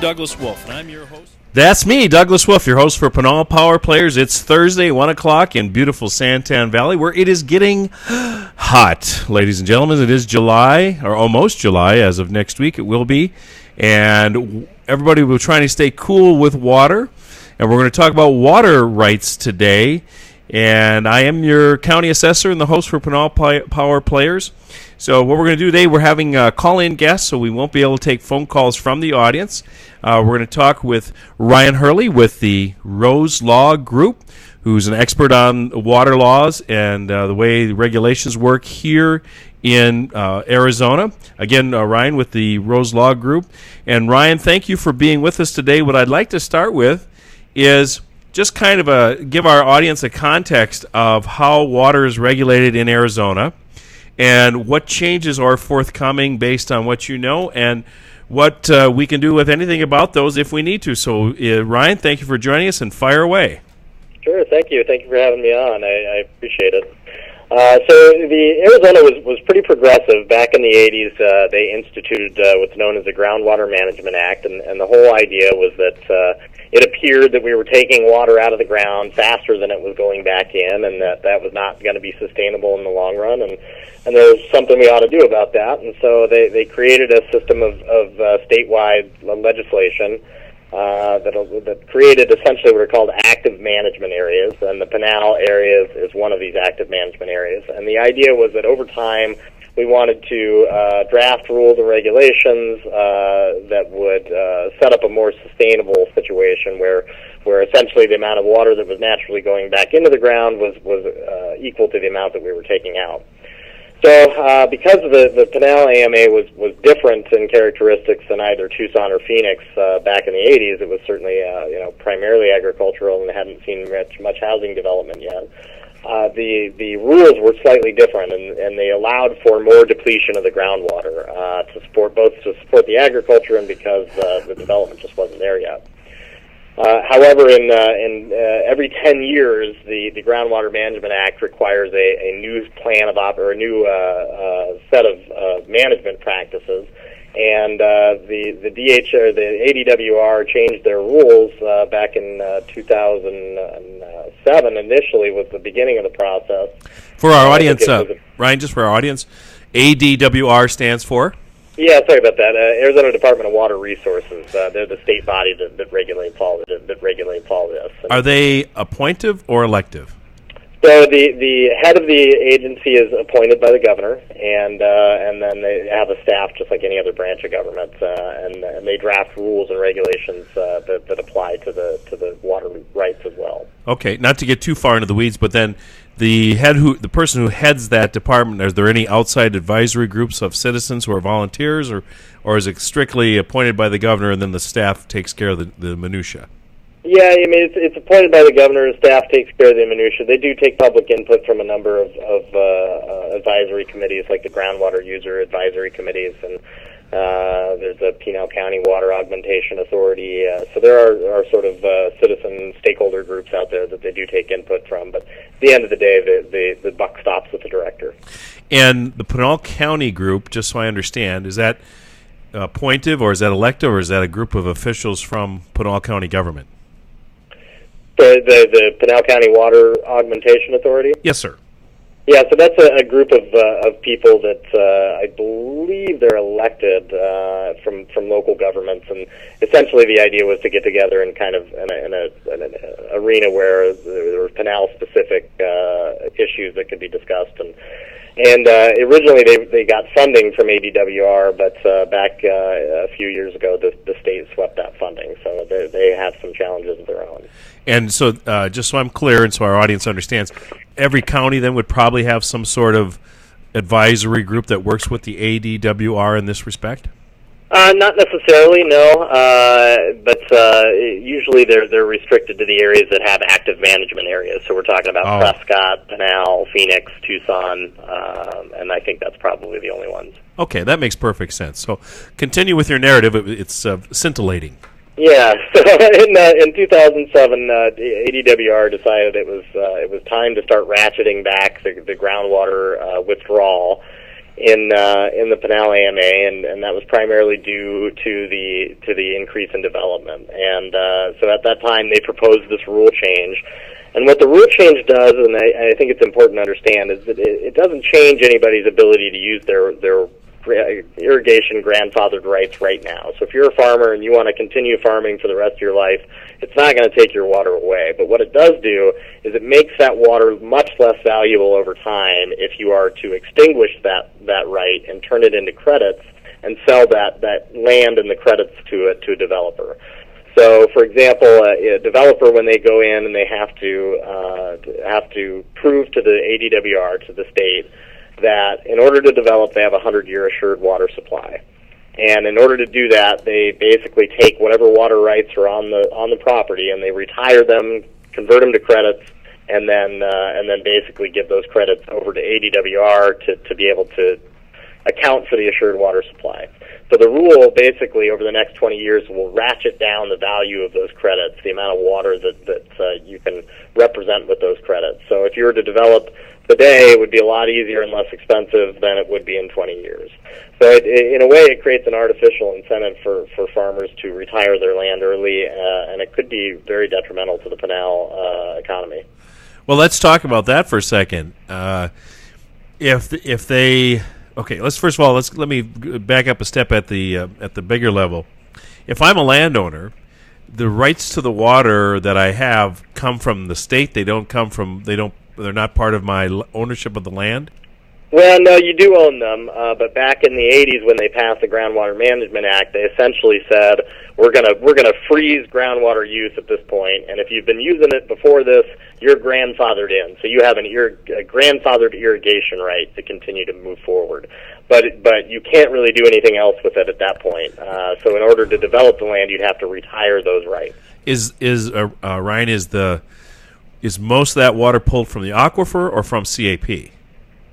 Douglas Wolf, and I'm your host. That's me, Douglas Wolf, your host for Pinal Power Players. It's Thursday, 1 o'clock in beautiful Santan Valley, where it is getting hot. Ladies and gentlemen, it is July, or almost July, as of next week it will be. And everybody will trying to stay cool with water. And we're going to talk about water rights today. And I am your county assessor and the host for Pinal Power Players. So what we're going to do today, we're having call-in guests, so we won't be able to take phone calls from the audience. We're going to talk with Ryan Hurley with the Rose Law Group, who's an expert on water laws and the way the regulations work here in Arizona. Again, Ryan with the Rose Law Group. And Ryan, thank you for being with us today. What I'd like to start with is just kind of give our audience a context of how water is regulated in Arizona and what changes are forthcoming based on what you know and what we can do with anything about those if we need to. So, Ryan, thank you for joining us, and fire away. Sure, thank you. Thank you for having me on. I appreciate it. So the Arizona was pretty progressive. Back in the 80s, they instituted what's known as the Groundwater Management Act, and the whole idea was that it appeared that we were taking water out of the ground faster than it was going back in, and that was not going to be sustainable in the long run, and there was something we ought to do about that. And so they created a system of statewide legislation that created essentially what are called active management areas, and the Pinal area is one of these active management areas. And the idea was that over time we wanted to draft rules and regulations that would set up a more sustainable situation where essentially the amount of water that was naturally going back into the ground was equal to the amount that we were taking out. So because the Pinal AMA was different in characteristics than either Tucson or Phoenix back in the 80s, it was certainly primarily agricultural and hadn't seen much housing development yet. The rules were slightly different, and they allowed for more depletion of the groundwater to support the agriculture and because the development just wasn't there yet. However, in every 10 years, the Groundwater Management Act requires a new plan of or a new set of management practices, and the ADWR changed their rules back in 2007. Initially, was the beginning of the process. For our audience, Ryan, just for our audience, ADWR stands for? Yeah, sorry about that. Arizona Department of Water Resources. They're the state body that regulates all this. Are they appointive or elective? So the head of the agency is appointed by the governor, and then they have a staff just like any other branch of government, and they draft rules and regulations that apply to the water rights as well. Okay, not to get too far into the weeds, but then the person who heads that department, are there any outside advisory groups of citizens who are volunteers, or is it strictly appointed by the governor and then the staff takes care of the minutia? Yeah, I mean, it's appointed by the governor, and staff takes care of the minutia. They do take public input from a number of advisory committees, like the Groundwater User Advisory Committees, and there's the Pinal County Water Augmentation Authority. So there are sort of citizen stakeholder groups out there that they do take input from. But at the end of the day, the buck stops with the director. And the Pinal County group, just so I understand, is that appointive, or is that elective, or is that a group of officials from Pinal County government? The Pinal County Water Augmentation Authority? Yes, sir. Yeah, so that's a group of people that I believe they're elected from local governments, and essentially the idea was to get together in kind of in an arena where there were Pinal-specific issues that could be discussed, and originally they got funding from ADWR, but back a few years ago the state swept that funding, so they have some challenges of their own. And so, just so I'm clear and so our audience understands, every county then would probably have some sort of advisory group that works with the ADWR in this respect? Not necessarily, no. But usually they're restricted to the areas that have active management areas. So we're talking about Prescott, Pinal, Phoenix, Tucson, and I think that's probably the only ones. Okay, that makes perfect sense. So continue with your narrative. It's scintillating. Yeah. So in 2007, ADWR decided it was time to start ratcheting back the groundwater withdrawal. in the Pinal AMA, and that was primarily due to the increase in development. And so at that time, they proposed this rule change. And what the rule change does, and I think it's important to understand, is that it doesn't change anybody's ability to use their irrigation grandfathered rights right now. So if you're a farmer and you want to continue farming for the rest of your life, it's not going to take your water away. But what it does do is it makes that water much less valuable over time if you are to extinguish that right and turn it into credits and sell that land and the credits to a developer. So, for example, a developer, when they go in and they have to prove to the ADWR, to the state, that in order to develop, they have a 100-year assured water supply. And in order to do that, they basically take whatever water rights are on the property and they retire them, convert them to credits, and then basically give those credits over to ADWR to be able to account for the assured water supply. So the rule basically over the next 20 years will ratchet down the value of those credits, the amount of water that you can represent with those credits. So if you were to develop today, it would be a lot easier and less expensive than it would be in 20 years. So in a way, it creates an artificial incentive for farmers to retire their land early, and it could be very detrimental to the Pinal economy. Well, let's talk about that for a second. If they Okay, let me back up a step at the bigger level. If I'm a landowner, the rights to the water that I have come from the state. They're not part of my ownership of the land. Well, no, you do own them, but back in the 80s when they passed the Groundwater Management Act, they essentially said, we're gonna freeze groundwater use at this point, and if you've been using it before this, you're grandfathered in. So you have a grandfathered irrigation right to continue to move forward. But you can't really do anything else with it at that point. So in order to develop the land, you'd have to retire those rights. Ryan, is most of that water pulled from the aquifer or from CAP?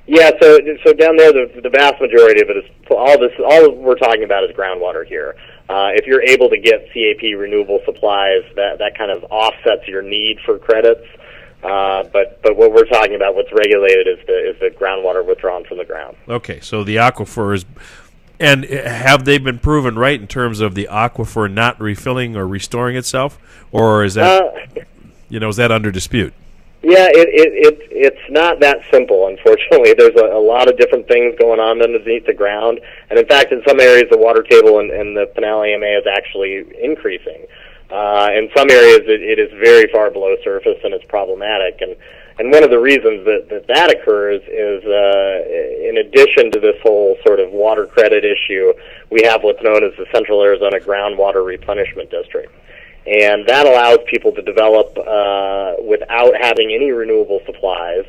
Yeah, so down there, the vast majority of it is all we're talking about is groundwater here. If you're able to get CAP renewable supplies, that kind of offsets your need for credits. But what we're talking about, what's regulated, is the groundwater withdrawn from the ground. Okay, so the aquifer is, and have they been proven right in terms of the aquifer not refilling or restoring itself, or is that is that under dispute? Yeah, it's not that simple, unfortunately. There's a lot of different things going on underneath the ground, and in fact, in some areas, the water table in the Pinal AMA is actually increasing. In some areas, it is very far below surface, and it's problematic. And one of the reasons that occurs is, in addition to this whole sort of water credit issue, we have what's known as the Central Arizona Groundwater Replenishment District. And that allows people to develop without having any renewable supplies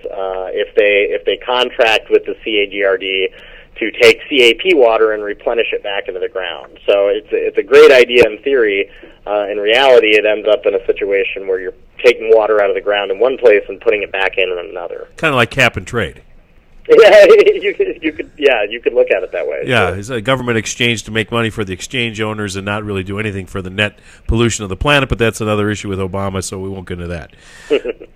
if they contract with the CAGRD to take CAP water and replenish it back into the ground. So it's a great idea in theory. In reality, it ends up in a situation where you're taking water out of the ground in one place and putting it back in another. Kind of like cap and trade. Yeah, you could look at it that way. Yeah, it's a government exchange to make money for the exchange owners and not really do anything for the net pollution of the planet. But that's another issue with Obama, so we won't get into that.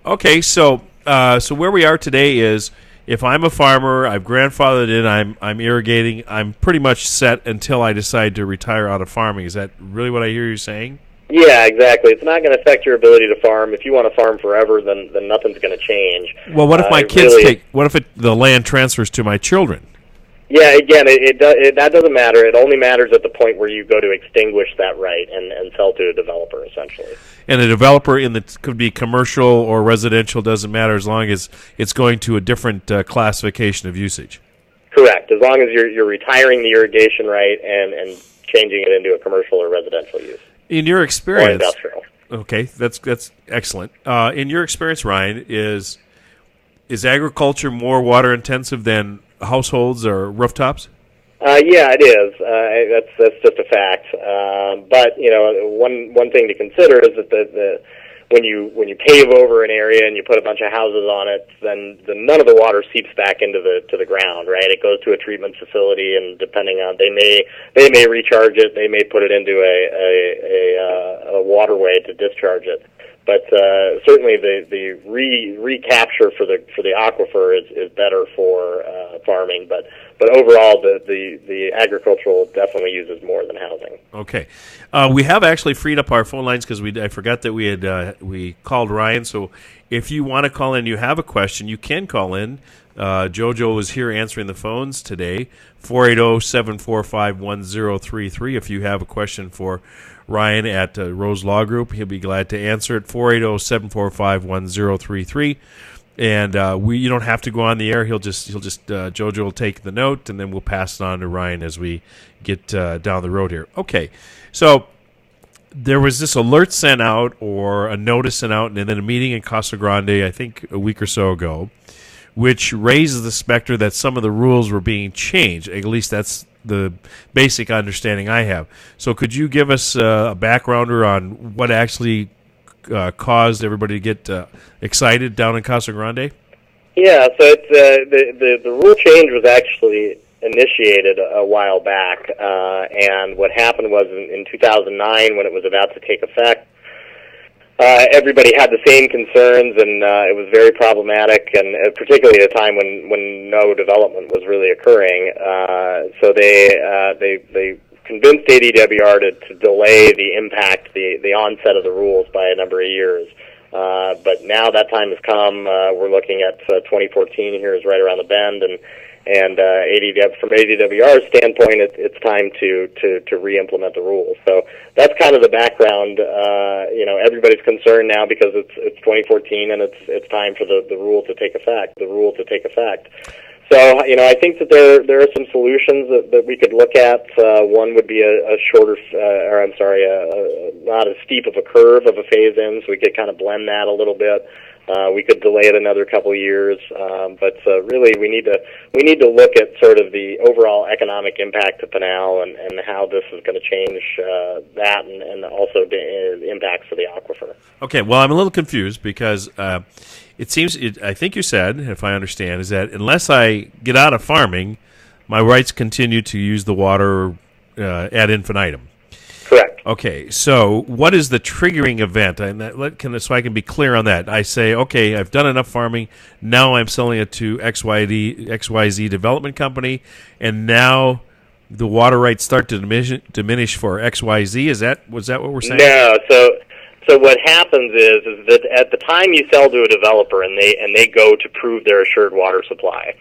Okay, so where we are today is, if I'm a farmer, I've grandfathered in, I'm irrigating, I'm pretty much set until I decide to retire out of farming. Is that really what I hear you saying? Yeah, exactly. It's not going to affect your ability to farm. If you want to farm forever, then nothing's going to change. Well, what if my kids what if the land transfers to my children? Yeah, again, that doesn't matter. It only matters at the point where you go to extinguish that right and sell to a developer, essentially. And a developer could be commercial or residential, doesn't matter, as long as it's going to a different classification of usage. Correct. As long as you're retiring the irrigation right and changing it into a commercial or residential use. In your experience, or industrial. Okay, that's excellent. In your experience, Ryan, is agriculture more water intensive than households or rooftops? Yeah, it is. That's just a fact. But one thing to consider is that when you pave over an area and you put a bunch of houses on it, then none of the water seeps back into the ground, right? It goes to a treatment facility, and depending on they may recharge it, they may put it into a waterway to discharge it. But certainly the recapture for the aquifer is better for farming. But overall, the agricultural definitely uses more than housing. Okay, we have actually freed up our phone lines because I forgot that we called Ryan. So if you want to call in, you have a question, you can call in. JoJo is here answering the phones today. 480-745-1033. If you have a question for Ryan at Rose Law Group, he'll be glad to answer it. 480-745-1033. And you don't have to go on the air. JoJo will take the note, and then we'll pass it on to Ryan as we get down the road here. Okay, so there was this alert sent out or a notice sent out, and then a meeting in Casa Grande, I think a week or so ago, which raises the specter that some of the rules were being changed. At least that's the basic understanding I have. So could you give us a backgrounder on what actually caused everybody to get excited down in Casa Grande? Yeah, so it's, the rule change was actually initiated a while back, and what happened was in 2009 when it was about to take effect, everybody had the same concerns, and it was very problematic, and particularly at a time when no development was really occurring. So they convinced ADWR to delay the impact, the onset of the rules by a number of years. But now that time has come. We're looking at 2014 here is right around the bend, and from ADWR's standpoint, it's time to re-implement the rules. So that's kind of the background. Everybody's concerned now because it's 2014 and it's time for the rule to take effect. So I think that there are some solutions that we could look at. One would be not as steep of a curve of a phase-in, so we could kind of blend that a little bit. We could delay it another couple of years, but really we need to look at sort of the overall economic impact to Pinal and how this is going to change that and also the impacts of the aquifer. Okay, well, I'm a little confused because it seems, I think you said, if I understand, is that unless I get out of farming, my rights continue to use the water ad infinitum. Correct. Okay, so what is the triggering event? So I can be clear on that. I say, okay, I've done enough farming. Now I'm selling it to XYZ development company, and now the water rights start to diminish for XYZ. Was that what we're saying? No. So what happens is that at the time you sell to a developer and they go to prove their assured water supply,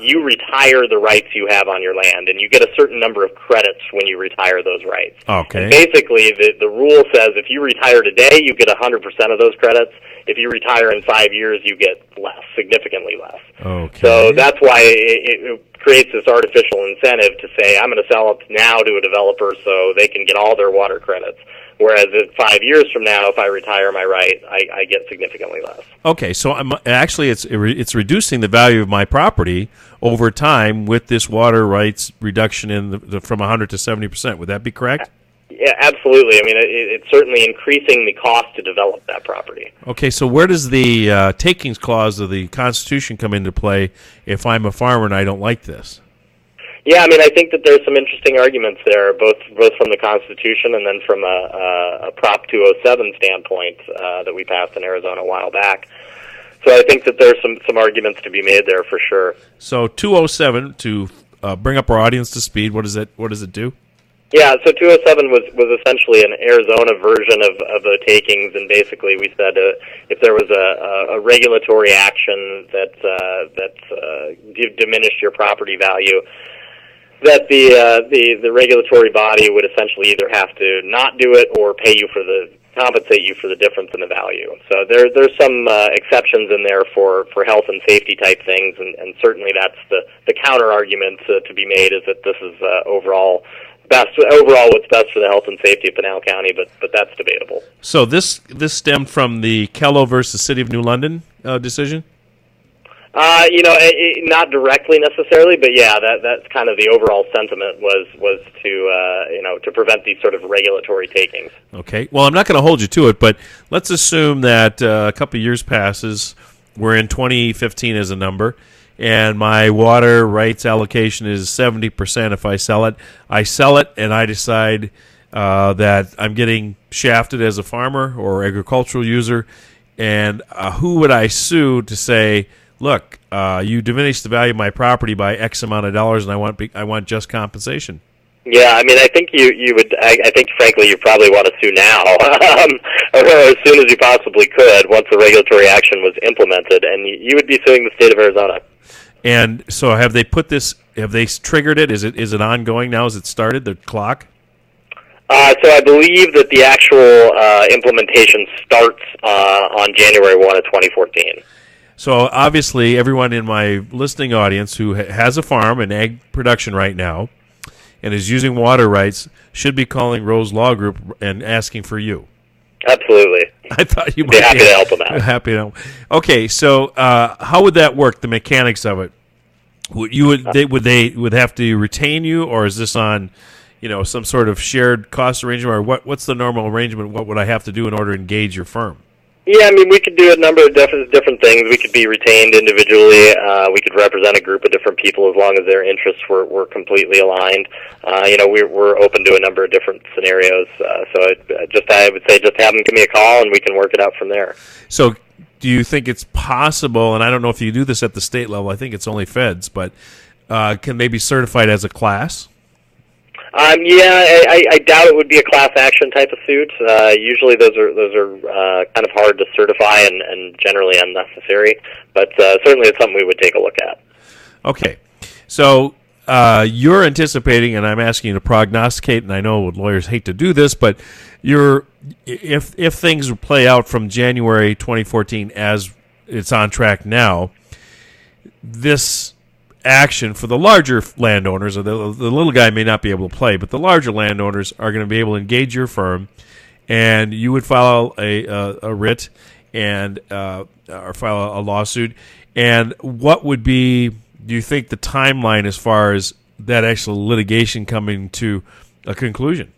you retire the rights you have on your land, and you get a certain number of credits when you retire those rights. Okay. And basically, the rule says if you retire today, you get 100% of those credits. If you retire in 5 years, you get less, significantly less. Okay. So that's why it creates this artificial incentive to say, I'm going to sell it now to a developer so they can get all their water credits. Whereas 5 years from now, if I retire my right, I get significantly less. Okay, so it's reducing the value of my property over time with this water rights reduction from 100 to 70%. Would that be correct? Yeah, absolutely. I mean, it's certainly increasing the cost to develop that property. Okay, so where does the takings clause of the Constitution come into play if I'm a farmer and I don't like this? Yeah, I mean, I think that there's some interesting arguments there, both from the Constitution and then from a Prop 207 standpoint that we passed in Arizona a while back. So I think that there's some arguments to be made there for sure. So 207, to bring up our audience to speed, what does it do? Yeah, so 207 was essentially an Arizona version of the takings, and basically we said if there was a regulatory action that diminished your property value, that the regulatory body would essentially either have to not do it or compensate you for the difference in the value. So there's some exceptions in there for health and safety type things, and certainly that's the counter argument to be made is that this is overall what's best for the health and safety of Pinal County, but that's debatable. So this stemmed from the Kello versus City of New London decision? Not directly necessarily, but yeah, that's kind of the overall sentiment was to prevent these sort of regulatory takings. Okay. Well, I'm not going to hold you to it, but let's assume that a couple of years passes. We're in 2015 as a number, and my water rights allocation is 70% if I sell it. I sell it, and I decide that I'm getting shafted as a farmer or agricultural user, and who would I sue to say, look, you diminished the value of my property by X amount of dollars, and I want just compensation? Yeah, I mean, I think you would. I think, frankly, you probably want to sue now, or as soon as you possibly could, once the regulatory action was implemented, and you would be suing the state of Arizona. And so, have they put this? Have they triggered it? Is it ongoing now? Has it started the clock? So I believe that the actual implementation starts on January 1 of 2014. So obviously, everyone in my listening audience who has a farm and ag production right now and is using water rights should be calling Rose Law Group and asking for you. Absolutely. I thought you might be happy to help them out. Happy to help. Okay, so how would that work? The mechanics of it? Would they have to retain you, or is this on, some sort of shared cost arrangement, or what's the normal arrangement? What would I have to do in order to engage your firm? Yeah, I mean, we could do a number of different things. We could be retained individually. We could represent a group of different people as long as their interests were completely aligned. We're open to a number of different scenarios. So I would say just have them give me a call, and we can work it out from there. So do you think it's possible, and I don't know if you do this at the state level, I think it's only feds, but can they be certified as a class? I doubt it would be a class action type of suit. Usually those are kind of hard to certify and generally unnecessary, but certainly it's something we would take a look at. Okay. So you're anticipating, and I'm asking you to prognosticate, and I know lawyers hate to do this, but if things play out from January 2014 as it's on track now, this action for the larger landowners, or the little guy may not be able to play, but the larger landowners are going to be able to engage your firm, and you would file a writ and or file a lawsuit. And what would be, do you think, the timeline as far as that actual litigation coming to a conclusion?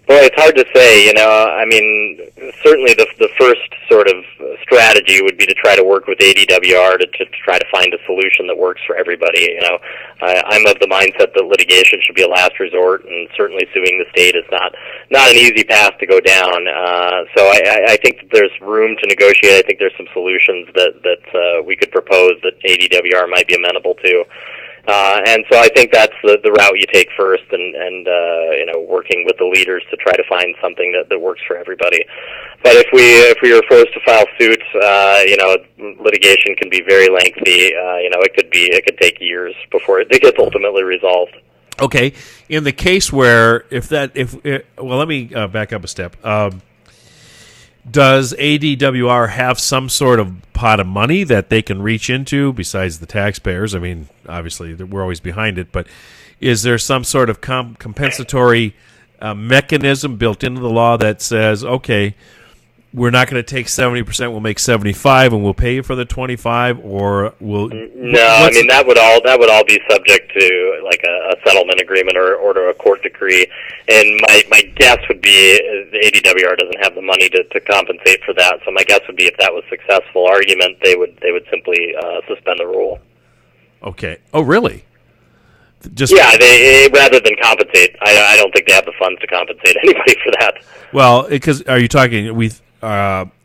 Well, it's hard to say. I mean, certainly the first sort of strategy would be to try to work with ADWR to try to find a solution that works for everybody. I'm of the mindset that litigation should be a last resort, and certainly suing the state is not an easy path to go down. So I think that there's room to negotiate. I think there's some solutions that we could propose that ADWR might be amenable to. And so I think that's the route you take first, and working with the leaders to try to find something that works for everybody. But if we are forced to file suits, litigation can be very lengthy. It could take years before it gets ultimately resolved. Okay, in the case where let me back up a step. Does ADWR have some sort of pot of money that they can reach into besides the taxpayers? I mean, obviously, we're always behind it, but is there some sort of compensatory mechanism built into the law that says, okay, we're not going to take 70%, we'll make 75%, and we'll pay you for the 25%, or will? No, I mean that would all be subject to like a settlement agreement or to a court decree. And my guess would be the ADWR doesn't have the money to compensate for that. So my guess would be if that was a successful argument, they would simply suspend the rule. Okay. Oh, really? They rather than compensate. I don't think they have the funds to compensate anybody for that. Well, because are you talking with?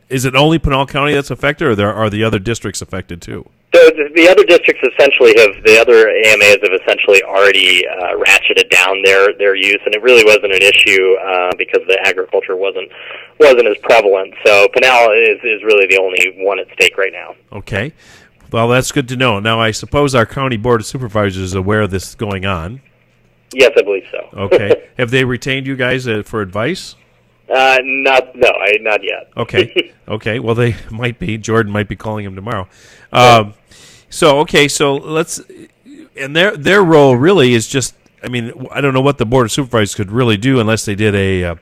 Is it only Pinal County that's affected, or are the other districts affected too? So the other districts the other AMAs have essentially already ratcheted down their use, and it really wasn't an issue because the agriculture wasn't as prevalent. So Pinal is really the only one at stake right now. Okay. Well, that's good to know. Now, I suppose our county board of supervisors is aware of this going on. Yes, I believe so. Okay. Have they retained you guys for advice? Not yet. Okay. Okay. Well, they might be. Jordan might be calling him tomorrow. So let's. And their role really is just. I mean, I don't know what the board of supervisors could really do unless they did an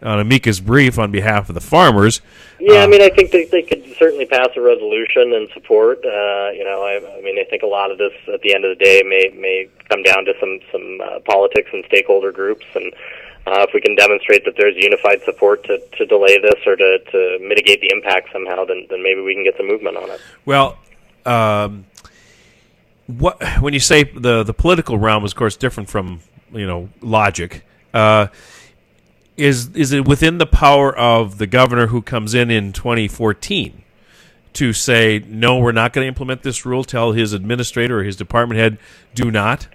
amicus brief on behalf of the farmers. Yeah, I mean, I think they could certainly pass a resolution and support. I think a lot of this at the end of the day may come down to some politics and stakeholder groups, and if we can demonstrate that there's unified support to delay this or to mitigate the impact somehow, then maybe we can get some movement on it. Well, when you say the political realm is, of course, different from logic. is it within the power of the governor who comes in 2014 to say, no, we're not going to implement this rule, tell his administrator or his department head, do not?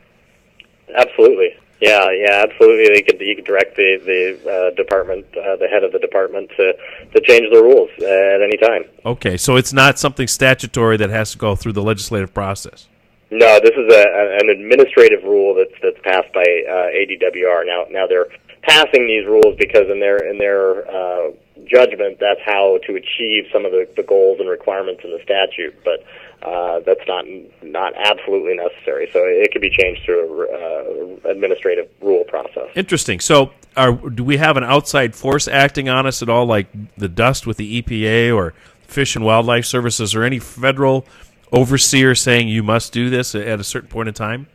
Absolutely. Yeah, absolutely. He could direct the department, the head of the department, to change the rules at any time. Okay, so it's not something statutory that has to go through the legislative process. No, this is an administrative rule that's passed by ADWR. Now they're passing these rules because in their judgment, that's how to achieve some of the goals and requirements in the statute. But that's not absolutely necessary. So it can be changed through an administrative rule process. Interesting. So do we have an outside force acting on us at all, like the dust with the EPA or Fish and Wildlife Services, or any federal overseer saying you must do this at a certain point in time?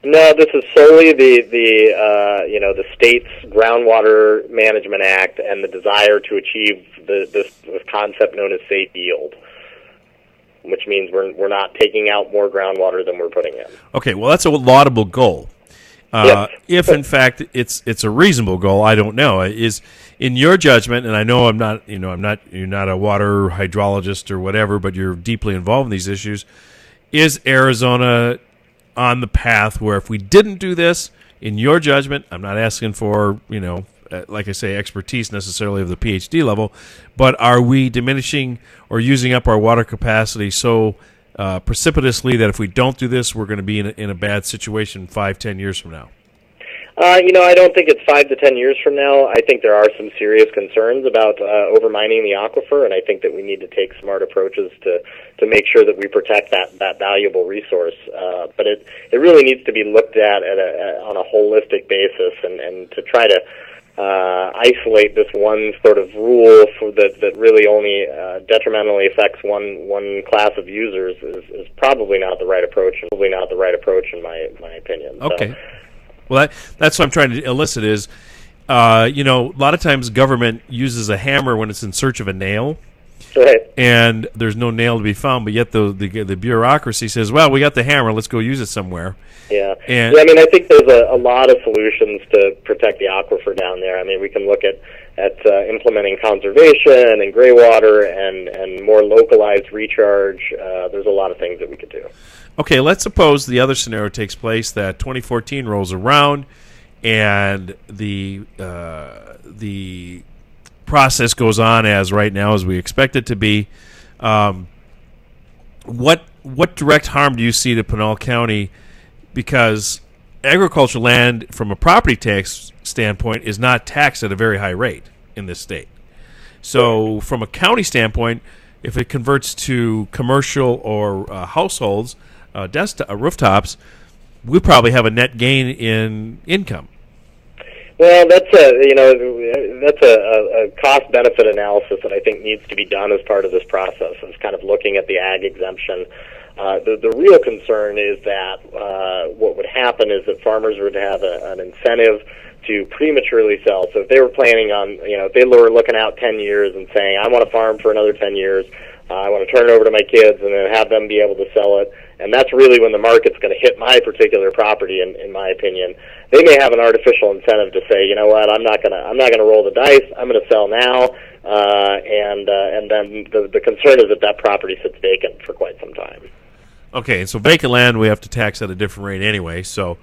No, this is solely the state's Groundwater Management Act and the desire to achieve this concept known as safe yield, which means we're not taking out more groundwater than we're putting in. Okay, well, that's a laudable goal. Yes. If in fact it's a reasonable goal, I don't know. Is in your judgment, and I know you're not a water hydrologist or whatever, but you're deeply involved in these issues. Is Arizona on the path where if we didn't do this, in your judgment, I'm not asking for, like I say, expertise necessarily of the PhD level, but are we diminishing or using up our water capacity so precipitously that if we don't do this, we're going to be in a bad situation 5-10 years from now? I don't think it's 5 to 10 years from now. I think there are some serious concerns about overmining the aquifer, and I think that we need to take smart approaches to make sure that we protect that valuable resource. But it really needs to be looked at on a holistic basis, and to try to isolate this one sort of rule that really only detrimentally affects one class of users is probably not the right approach. Probably not the right approach in my opinion. Okay. So, well, that's what I'm trying to elicit is, a lot of times government uses a hammer when it's in search of a nail. Right. And there's no nail to be found, but yet the bureaucracy says, well, we got the hammer, let's go use it somewhere. Yeah. I think there's a lot of solutions to protect the aquifer down there. I mean, we can look at implementing conservation and gray water and more localized recharge. There's a lot of things that we could do. Okay, let's suppose the other scenario takes place, that 2014 rolls around and the process goes on as right now as we expect it to be. What direct harm do you see to Pinal County? Because agricultural land, from a property tax standpoint, is not taxed at a very high rate in this state. So from a county standpoint, if it converts to commercial or households, rooftops, we probably have a net gain in income. Well, that's a cost-benefit analysis that I think needs to be done as part of this process. It's kind of looking at the ag exemption. The real concern is that what would happen is that farmers would have an incentive to prematurely sell. So if they were planning on, if they were looking out 10 years and saying, I want to farm for another 10 years, I want to turn it over to my kids and then have them be able to sell it, and that's really when the market's going to hit my particular property, in my opinion. They may have an artificial incentive to say, you know what, I'm not gonna roll the dice. I'm going to sell now, and then the concern is that property sits vacant for quite some time. Okay, so vacant land we have to tax at a different rate anyway. So,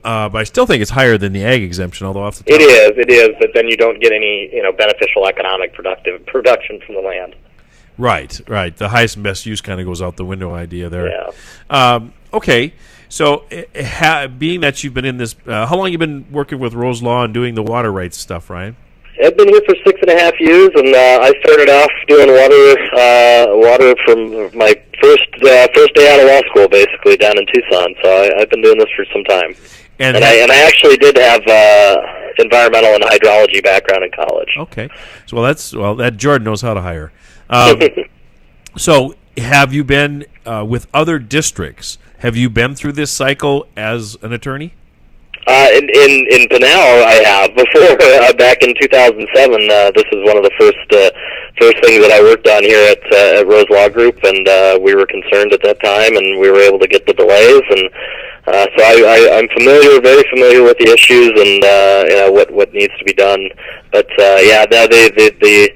but I still think it's higher than the ag exemption. Although off the top it is, but then you don't get any beneficial economic production from the land. Right. The highest and best use kind of goes out the window idea there. Yeah. Okay, so being that you've been in this, how long have you been working with Rose Law and doing the water rights stuff, Ryan? I've been here for 6.5 years, and I started off doing water from my first day out of law school, basically down in Tucson. So I've been doing this for some time, and I actually did have environmental and hydrology background in college. Okay, so that Jordan knows how to hire. So have you been with other districts? Have you been through this cycle as an attorney? In Pinal, I have. Before, back in 2007, this is one of the first things that I worked on here at Rose Law Group, and we were concerned at that time, and we were able to get the delays, and I'm very familiar with the issues and what needs to be done. But the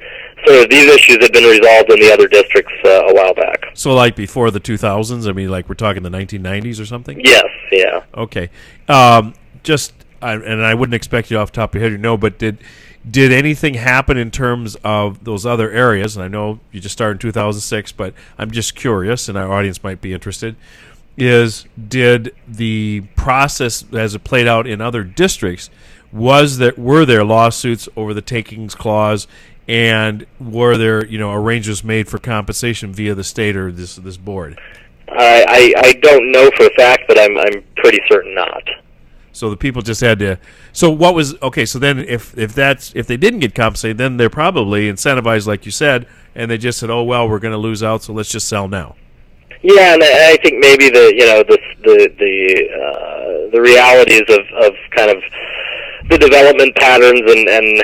sort of these issues have been resolved in the other districts a while back. So, like before the 2000s? I mean, like we're talking the 1990s or something? Yes, yeah. Okay. And I wouldn't expect you off the top of your head, but did anything happen in terms of those other areas? And I know you just started in 2006, but I'm just curious, and our audience might be interested. Did the process as it played out in other districts, were there lawsuits over the takings clause, and were there arrangements made for compensation via the state or this board? I don't know for a fact, but I'm pretty certain not. So the people just had to. So what was okay? So then, if they didn't get compensated, then they're probably incentivized, like you said, and they just said, "Oh well, we're going to lose out, so let's just sell now." Yeah, and I think maybe the realities of kind of the development patterns and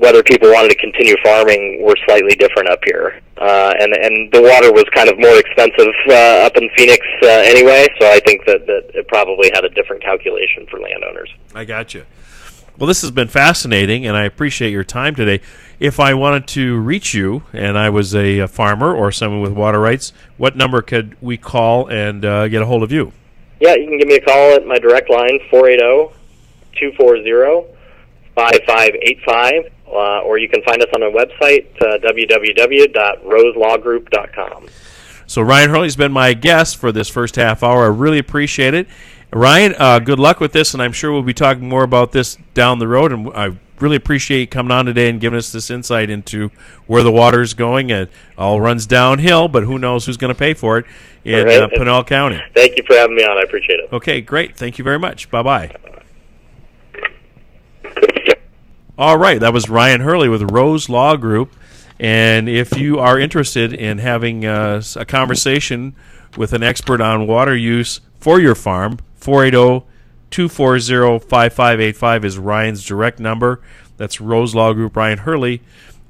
whether people wanted to continue farming were slightly different up here, and the water was kind of more expensive up in Phoenix anyway. So I think that it probably had a different calculation for landowners. I got you. Well, this has been fascinating, and I appreciate your time today. If I wanted to reach you, and I was a farmer or someone with water rights, what number could we call and get a hold of you? Yeah, you can give me a call at my direct line, 480-240-5585, or you can find us on our website, www.roselawgroup.com. So Ryan Hurley's been my guest for this first half hour. I really appreciate it. Ryan, good luck with this, and I'm sure we'll be talking more about this down the road, and I really appreciate you coming on today and giving us this insight into where the water's going. It all runs downhill, but who knows who's going to pay for it in Pinal County. Thank you for having me on. I appreciate it. Okay, great. Thank you very much. Bye-bye. All right, that was Ryan Hurley with Rose Law Group. And if you are interested in having a conversation with an expert on water use for your farm, 480-240-5585 is Ryan's direct number. That's Rose Law Group, Ryan Hurley.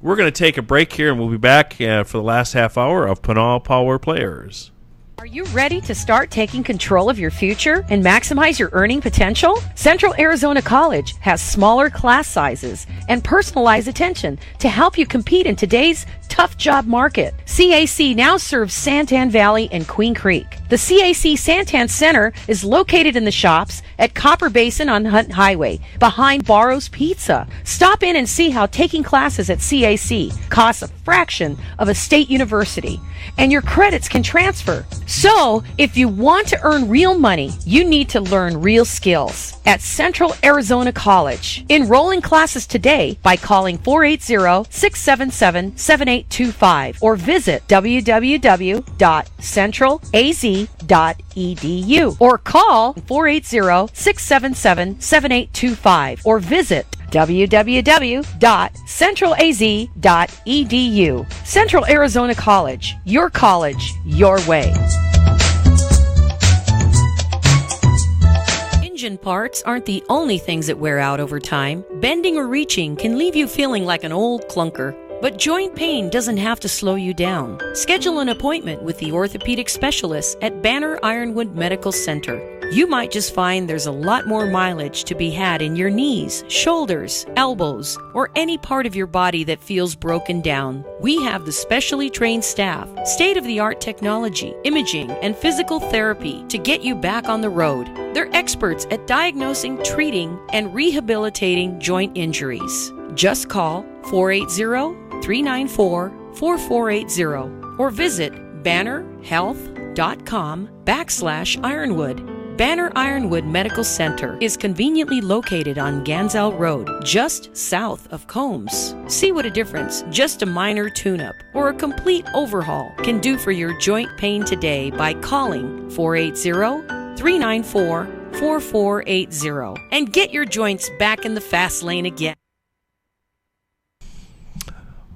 We're going to take a break here, and we'll be back for the last half hour of Pinal Power Players. Are you ready to start taking control of your future and maximize your earning potential? Central Arizona College has smaller class sizes and personalized attention to help you compete in today's tough job market. CAC now serves Santan Valley and Queen Creek. The CAC Santan Center is located in the shops at Copper Basin on Hunt Highway, behind Barrow's Pizza. Stop in and see how taking classes at CAC costs a fraction of a state university, and your credits can transfer. So, if you want to earn real money, you need to learn real skills at Central Arizona College. Enroll in classes today by calling 480-677-7825 or visit www.centralaz.edu or call 480-677-7825 or visit www.centralaz.edu. Central Arizona College, your way. Engine parts aren't the only things that wear out over time. Bending or reaching can leave you feeling like an old clunker. But joint pain doesn't have to slow you down. Schedule an appointment with the orthopedic specialists at Banner Ironwood Medical Center. You might just find there's a lot more mileage to be had in your knees, shoulders, elbows, or any part of your body that feels broken down. We have the specially trained staff, state-of-the-art technology, imaging, and physical therapy to get you back on the road. They're experts at diagnosing, treating, and rehabilitating joint injuries. Just call 480-394-4480 or visit bannerhealth.com/Ironwood. Banner Ironwood Medical Center is conveniently located on Ganzel Road, just south of Combs. See what a difference just a minor tune-up or a complete overhaul can do for your joint pain today by calling 480-394-4480 and get your joints back in the fast lane again.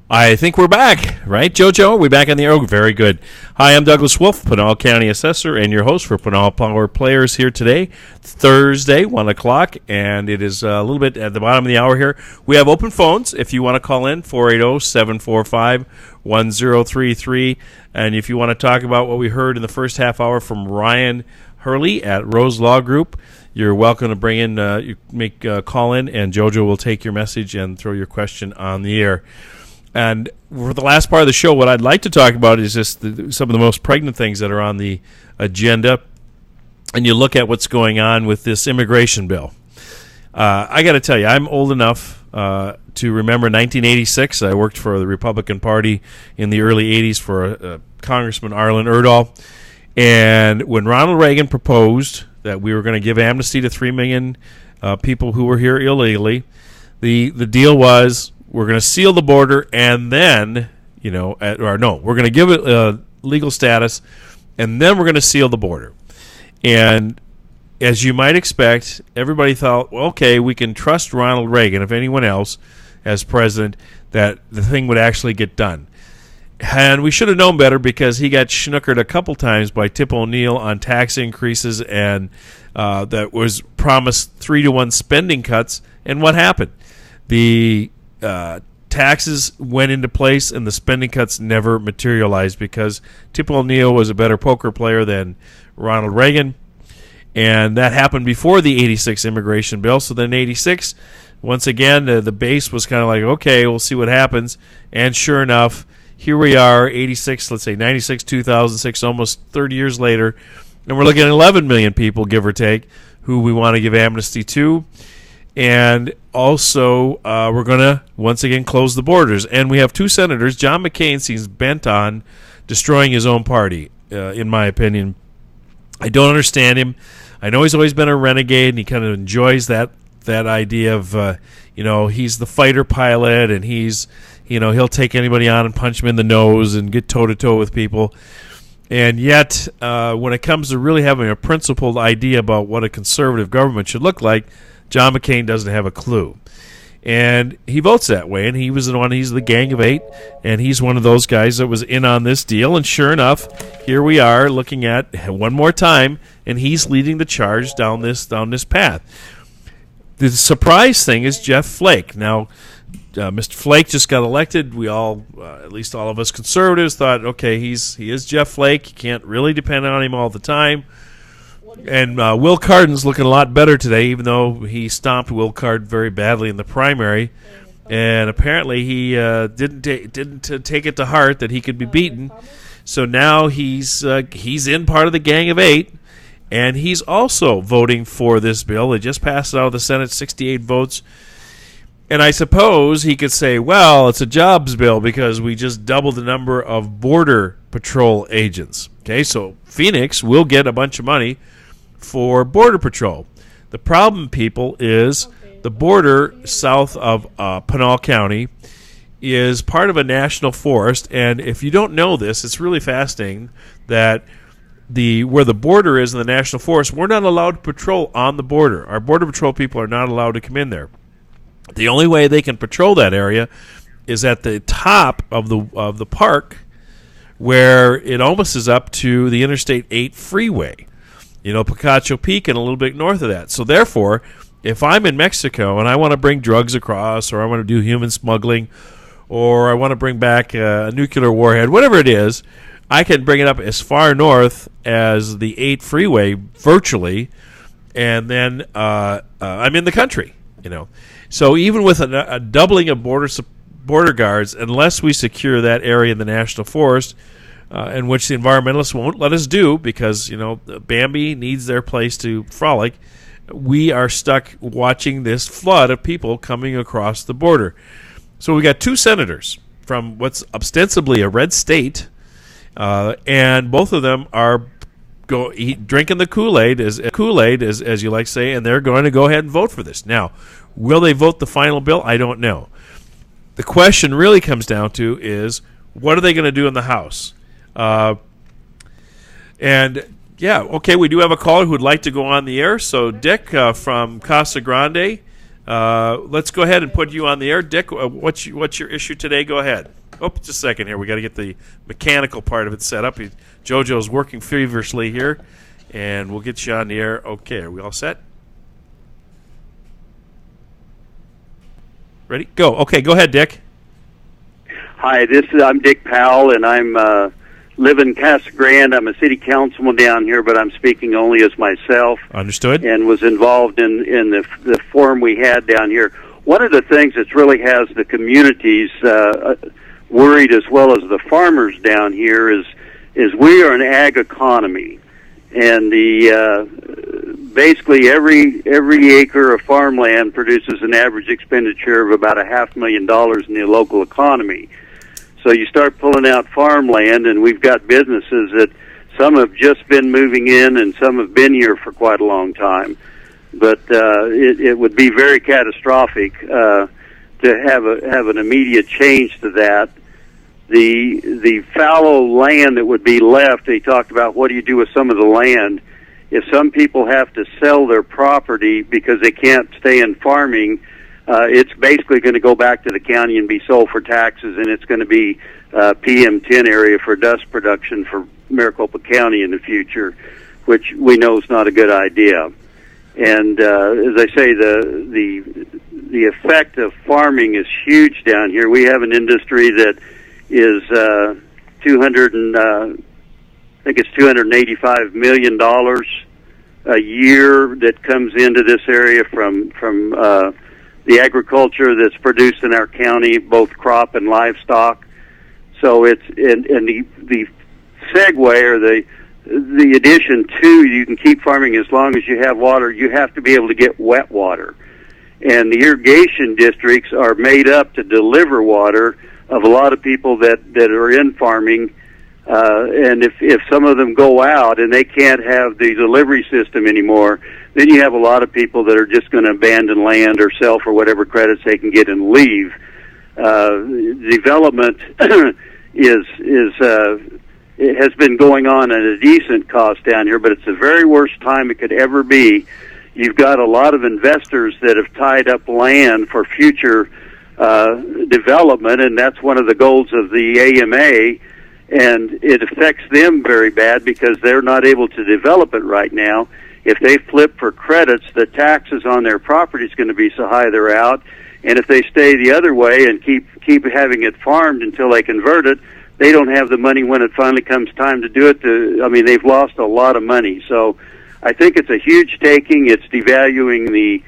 I think we're back, right, JoJo? Are we back on the air? Oh, very good. Hi, I'm Douglas Wolf, Pinal County Assessor, and your host for Pinal Power Players here today. Thursday, 1 o'clock, and it is a little bit at the bottom of the hour here. We have open phones if you want to call in, 480-745-1033. And if you want to talk about what we heard in the first half hour from Ryan Hurley at Rose Law Group. You're welcome to bring in, you make a call in, and JoJo will take your message and throw your question on the air. And for the last part of the show, what I'd like to talk about is just some of the most pregnant things that are on the agenda. And you look at what's going on with this immigration bill. I got to tell you, I'm old enough to remember 1986. I worked for the Republican Party in the early 80s for Congressman Arlen Erdahl. And when Ronald Reagan proposed that we were going to give amnesty to 3 million people who were here illegally, the deal was we're going to seal the border and then, we're going to give it legal status and then we're going to seal the border. And as you might expect, everybody thought, well, okay, we can trust Ronald Reagan, if anyone else, as president, that the thing would actually get done. And we should have known better because he got schnookered a couple times by Tip O'Neill on tax increases and that was promised 3-to-1 spending cuts. And what happened? The taxes went into place and the spending cuts never materialized because Tip O'Neill was a better poker player than Ronald Reagan. And that happened before the 86 immigration bill. So then 86, once again, the base was kind of like, okay, we'll see what happens. And sure enough, here we are, 86, let's say 96, 2006, almost 30 years later, and we're looking at 11 million people, give or take, who we want to give amnesty to. And also, we're going to, once again, close the borders. And we have 2 senators. John McCain seems bent on destroying his own party, in my opinion. I don't understand him. I know he's always been a renegade, and he kind of enjoys that idea of, he's the fighter pilot, and he'll take anybody on and punch him in the nose and get toe-to-toe with people. And yet, when it comes to really having a principled idea about what a conservative government should look like, John McCain doesn't have a clue. And he votes that way, and he's the Gang of 8, and he's one of those guys that was in on this deal. And sure enough, here we are looking at one more time, and he's leading the charge down this path. The surprise thing is Jeff Flake. Now, Mr. Flake just got elected. We all, at least all of us conservatives, thought, okay, he is Jeff Flake. You can't really depend on him all the time. And Will Cardin's looking a lot better today, even though he stomped Will Card very badly in the primary. And apparently he didn't take it to heart that he could be beaten. So now he's in part of the Gang of 8, and he's also voting for this bill. They just passed it out of the Senate, 68 votes. And I suppose he could say, well, it's a jobs bill because we just doubled the number of Border Patrol agents. Okay, so Phoenix will get a bunch of money for Border Patrol. The problem, people, is the border south of Pinal County is part of a national forest. And if you don't know this, it's really fascinating that where the border is in the national forest, we're not allowed to patrol on the border. Our Border Patrol people are not allowed to come in there. The only way they can patrol that area is at the top of the park, where it almost is up to the Interstate 8 freeway, Picacho Peak and a little bit north of that. So therefore, if I'm in Mexico and I want to bring drugs across, or I want to do human smuggling, or I want to bring back a nuclear warhead, whatever it is, I can bring it up as far north as the 8 freeway virtually, and then I'm in the country, So even with a doubling of border guards, unless we secure that area in the national forest, in which the environmentalists won't let us do because, Bambi needs their place to frolic, we are stuck watching this flood of people coming across the border. So we got 2 senators from what's ostensibly a red state, and both of them are drinking the Kool-Aid, as you like to say, and they're going to go ahead and vote for this. Now, will they vote the final bill? I don't know. The question really comes down to is, what are they going to do in the House? We do have a caller who would like to go on the air. So, Dick from Casa Grande, let's go ahead and put you on the air. Dick, what's your issue today? Go ahead. Oh, just a second here. We got to get the mechanical part of it set up. JoJo's working feverishly here, and we'll get you on the air. Okay, are we all set? Ready? Go. Okay, go ahead, Dick. Hi, I'm Dick Powell, and I'm live in Casa Grande. I'm a city councilman down here, but I'm speaking only as myself. Understood. And was involved in the forum we had down here. One of the things that really has the communities worried, as well as the farmers down here, is we are an ag economy, and basically every acre of farmland produces an average expenditure of about $500,000 in the local economy. So you start pulling out farmland, and we've got businesses that some have just been moving in, and some have been here for quite a long time. But it would be very catastrophic to have an immediate change to that. The fallow land that would be left, they talked about what do you do with some of the land. If some people have to sell their property because they can't stay in farming, it's basically going to go back to the county and be sold for taxes, and it's going to be PM10 area for dust production for Maricopa County in the future, which we know is not a good idea. And as I say, the effect of farming is huge down here. We have an industry that is $285 million a year that comes into this area from the agriculture that's produced in our county, both crop and livestock. So it's and the segue or the addition to, you can keep farming as long as you have water. You have to be able to get wet water, and the irrigation districts are made up to deliver water of a lot of people that are in farming. And if some of them go out and they can't have the delivery system anymore, then you have a lot of people that are just going to abandon land or sell for whatever credits they can get and leave. Development it has been going on at a decent cost down here, but it's the very worst time it could ever be. You've got a lot of investors that have tied up land for future development, and that's one of the goals of the AMA, and it affects them very bad because they're not able to develop it right now. If they flip for credits, the taxes on their property is going to be so high they're out, and if they stay the other way and keep having it farmed until they convert it, they don't have the money when it finally comes time to do it. They've lost a lot of money. So I think it's a huge taking. It's devaluing the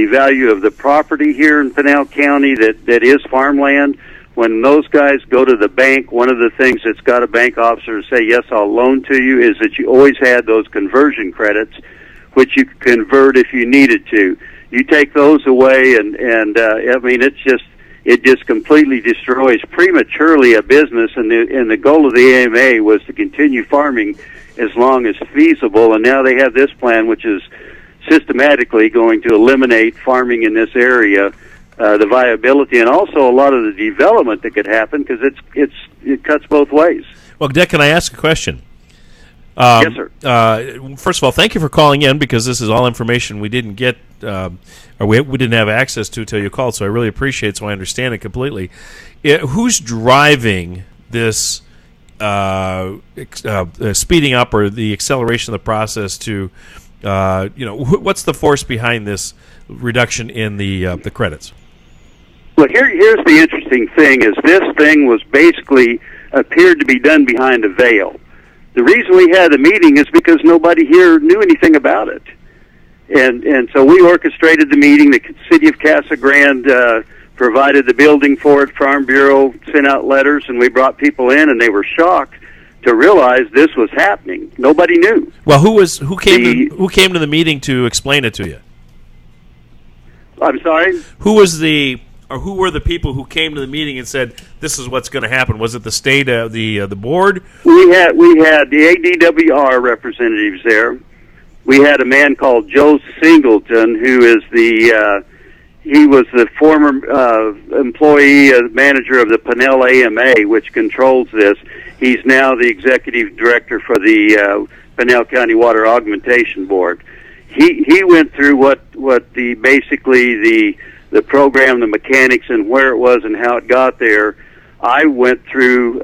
value of the property here in Pinal County that is farmland. When those guys go to the bank, one of the things that's got a bank officer to say, yes, I'll loan to you, is that you always had those conversion credits, which you could convert if you needed to. You take those away, and it just completely destroys prematurely a business, and the goal of the AMA was to continue farming as long as feasible, and now they have this plan which is systematically going to eliminate farming in this area, the viability, and also a lot of the development that could happen, because it cuts both ways. Well, Dick, can I ask a question? Yes, sir. First of all, thank you for calling in, because this is all information we didn't get, or we didn't have access to until you called, so I really appreciate it, so I understand it completely. Who's driving this speeding up or the acceleration of the process to, what's the force behind this reduction in the credits? Well, here's the interesting thing, is this thing was basically appeared to be done behind a veil. The reason we had the meeting is because nobody here knew anything about it. And so we orchestrated the meeting. The city of Casa Grande provided the building for it. Farm Bureau sent out letters, and we brought people in, and they were shocked to realize this was happening. Nobody knew. Well, who came to the meeting to explain it to you? I'm sorry? Who were the people who came to the meeting and said, this is what's going to happen? Was it the state, the board? We had the ADWR representatives there. We had a man called Joe Singleton, who is he was the former employee, manager of the Pinal AMA, which controls this. He's now the executive director for the Pinal County Water Augmentation Board. He went through what basically the program, the mechanics, and where it was and how it got there. I went through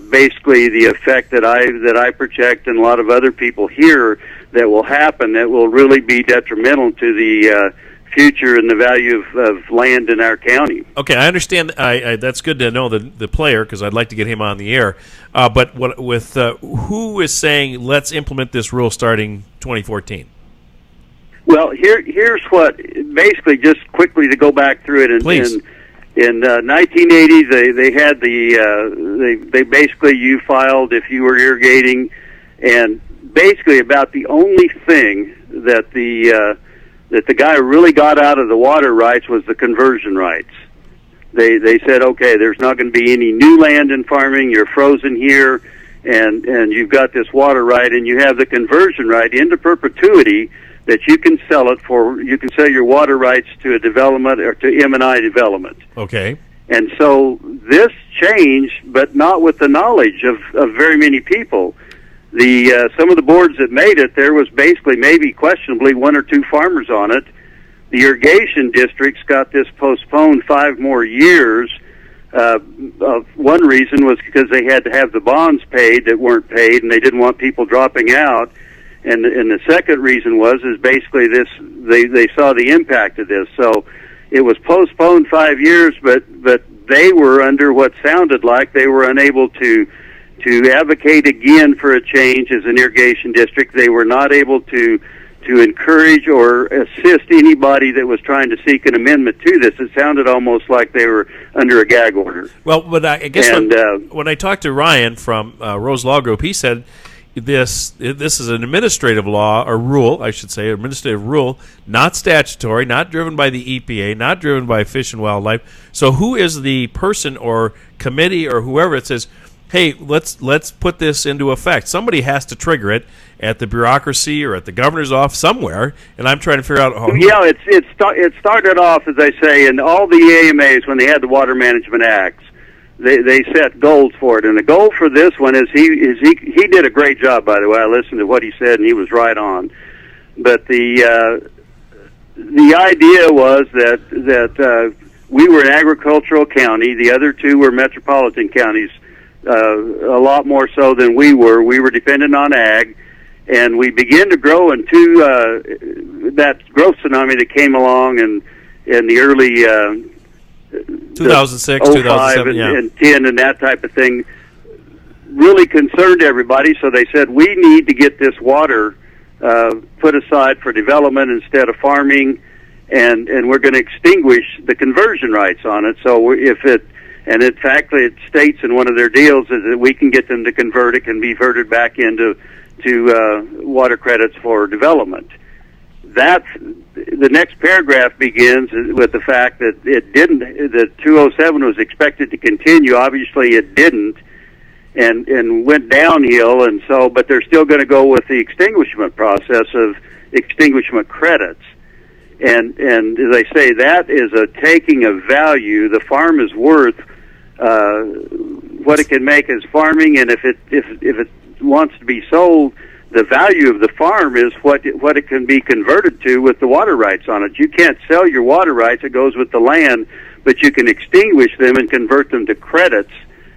basically the effect that I project, and a lot of other people here, that will happen, that will really be detrimental to the future and the value of land in our county. Okay, I understand. That's good to know the player, because I'd like to get him on the air. But who is saying let's implement this rule starting 2014? Well, here's what, basically, just quickly to go back through it. Please. In 1980, they had they basically, you filed if you were irrigating, and basically about the only thing that the guy really got out of the water rights was the conversion rights. They said, okay, there's not going to be any new land in farming. You're frozen here, and you've got this water right, and you have the conversion right into perpetuity that you can sell it for. You can sell your water rights to a development or to M&I development. Okay. And so this changed, but not with the knowledge of very many people. Some of the boards that made it, there was basically maybe questionably one or two farmers on it. The irrigation districts got this postponed 5 more years. One reason was because they had to have the bonds paid that weren't paid, and they didn't want people dropping out. And the second reason is basically this: they saw the impact of this. So it was postponed 5 years, but they were under what sounded like they were unable to advocate again for a change as an irrigation district. They were not able to encourage or assist anybody that was trying to seek an amendment to this. It sounded almost like they were under a gag order. Well, but I guess when I talked to Ryan from Rose Law Group, he said this is an administrative law, or rule, I should say, administrative rule, not statutory, not driven by the EPA, not driven by Fish and Wildlife. So who is the person or committee or whoever that says, hey, let's put this into effect? Somebody has to trigger it at the bureaucracy or at the governor's office somewhere, and I'm trying to figure out how. Yeah, it started off, as I say, in all the AMAs when they had the Water Management Acts. They set goals for it, and the goal for this one is he did a great job, by the way. I listened to what he said, and he was right on. But the idea was that we were an agricultural county. The other two were metropolitan counties, a lot more so than we were. We were dependent on ag, and we began to grow into that growth tsunami that came along in the early 2006, 2007, and 10, and that type of thing really concerned everybody. So they said, we need to get this water put aside for development instead of farming, and we're going to extinguish the conversion rights on it. So and in fact, it states in one of their deals is that we can get them to convert it, can be converted back into water credits for development. That's the next paragraph begins with the fact that that 207 was expected to continue. Obviously, it didn't, and went downhill. And so, but they're still going to go with the extinguishment process of extinguishment credits. And as I say, that is a taking of value. The farm is worth what it can make as farming, and if it wants to be sold, the value of the farm is what it can be converted to with the water rights on it. You can't sell your water rights; it goes with the land, but you can extinguish them and convert them to credits,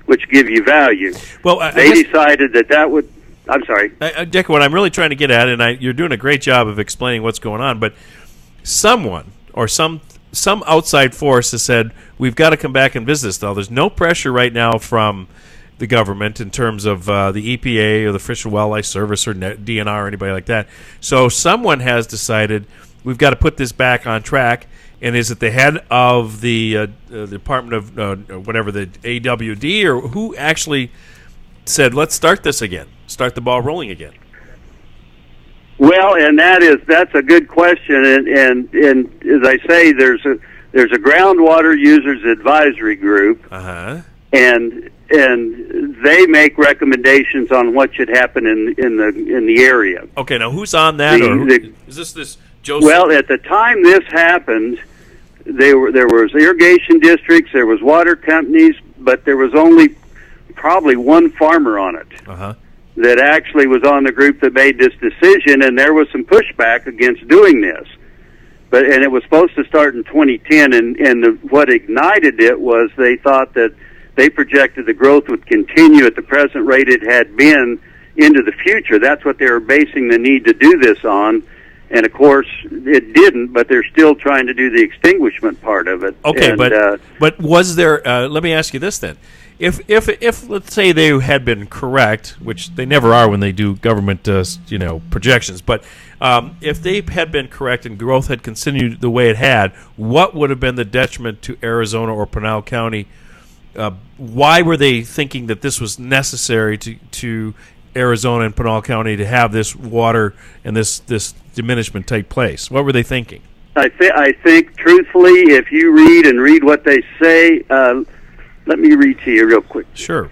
which give you value. Well, they decided that would. I'm sorry, Dick. What I'm really trying to get at, and you're doing a great job of explaining what's going on, but someone or some outside force has said we've got to come back and visit this. Now, there's no pressure right now from the government in terms of the EPA or the Fish and Wildlife Service or DNR or anybody like that. So someone has decided we've got to put this back on track. And is it the head of the Department of whatever, the AWD, or who actually said let's start this again, start the ball rolling again? Well, and that's a good question, and as I say, there's a groundwater users advisory group, and they make recommendations on what should happen in the area. Okay, now who's on that? Is this Joseph? Well, at the time this happened, there was irrigation districts, there was water companies, but there was only probably one farmer on it. That actually was on the group that made this decision, and there was some pushback against doing this. And it was supposed to start in 2010, and what ignited it was they thought that they projected the growth would continue at the present rate it had been into the future. That's what they were basing the need to do this on, And of course, it didn't, but they're still trying to do the extinguishment part of it. Okay, and, but was there? Let me ask you this then: if let's say they had been correct, which they never are when they do government projections, but if they had been correct and growth had continued the way it had, what would have been the detriment to Arizona or Pinal County? Why were they thinking that this was necessary to Arizona and Pinal County to have this water and this diminishment take place? What were they thinking? I think, truthfully, if you read what they say, let me read to you real quick. Sure.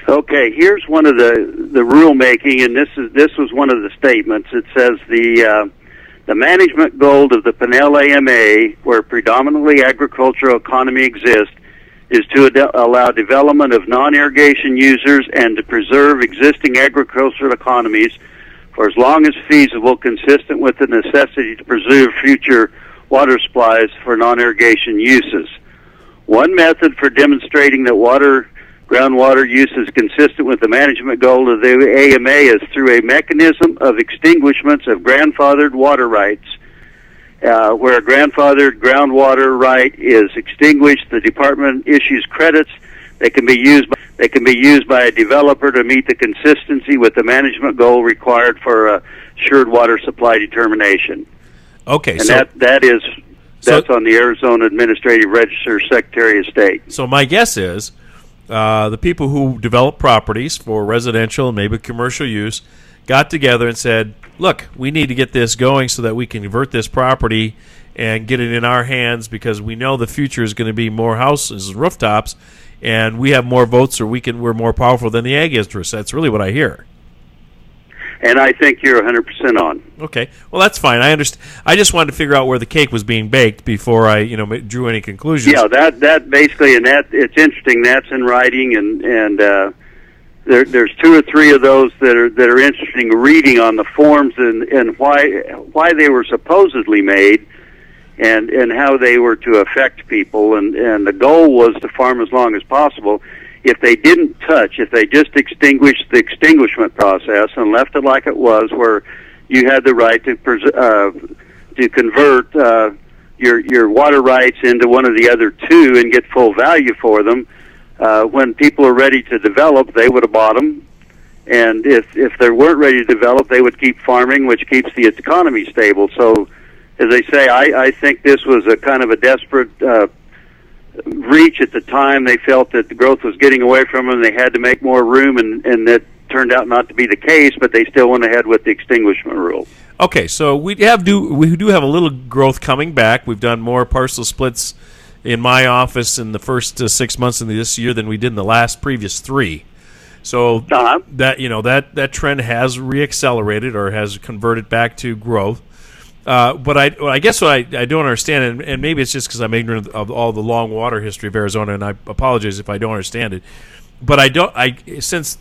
Okay, here's one of the rulemaking, and this was one of the statements. It says the management goal of the Pinal AMA, where predominantly agricultural economy exists, is to allow development of non-irrigation users and to preserve existing agricultural economies for as long as feasible, consistent with the necessity to preserve future water supplies for non-irrigation uses. One method for demonstrating that groundwater use is consistent with the management goal of the AMA is through a mechanism of extinguishments of grandfathered water rights. Where a grandfathered groundwater right is extinguished, the department issues credits that can be used by a developer to meet the consistency with the management goal required for assured water supply determination. Okay, and that's on the Arizona Administrative Register, Secretary of State. So my guess is the people who develop properties for residential and maybe commercial use got together and said, look, we need to get this going so that we can convert this property and get it in our hands, because we know the future is going to be more houses and rooftops, and we have more votes, or we're more powerful than the ag interests. That's really what I hear. And I think you're 100% on. Okay, well, that's fine. I understand. I just wanted to figure out where the cake was being baked before I, drew any conclusions. Yeah, that basically, and that it's interesting. That's in writing, and there's two or three of those that are interesting reading on the forms and why they were supposedly made, and how they were to affect people, and the goal was to farm as long as possible. If they just extinguished the extinguishment process and left it like it was, where you had the right to convert your water rights into one of the other two and get full value for them, when people are ready to develop, they would have bought them. And if they weren't ready to develop, they would keep farming, which keeps the economy stable. So, as they say, I think this was a kind of a desperate reach at the time. They felt that the growth was getting away from them. They had to make more room, and that turned out not to be the case, but they still went ahead with the extinguishment rule. Okay, so we do have a little growth coming back. We've done more parcel splits in my office in the first 6 months of this year than we did in the previous 3. So that trend has reaccelerated or has converted back to growth. But I guess what I don't understand, and maybe it's just because I'm ignorant of all the long water history of Arizona, and I apologize if I don't understand it. But since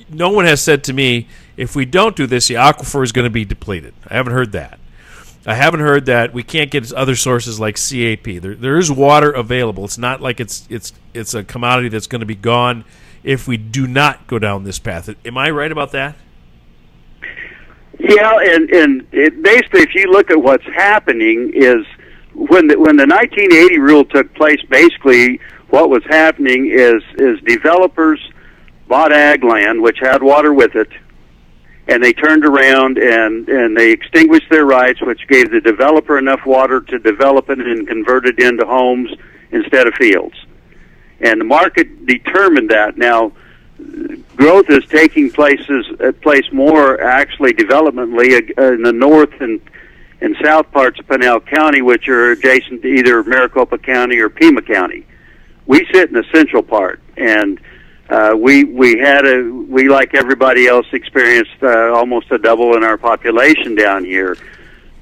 no one has said to me, if we don't do this, the aquifer is going to be depleted. I haven't heard that. I haven't heard that we can't get other sources like CAP. There is water available. It's not like it's a commodity that's going to be gone if we do not go down this path. Am I right about that? Yeah, and basically, if you look at what's happening, is when the 1980 rule took place, basically what was happening is developers bought ag land, which had water with it, and they turned around and they extinguished their rights, which gave the developer enough water to develop it and convert it into homes instead of fields. And the market determined that. Now, growth is taking place more actually developmentally in the north and south parts of Pinal County, which are adjacent to either Maricopa County or Pima County. We sit in the central part, and we like everybody else experienced almost a double in our population down here.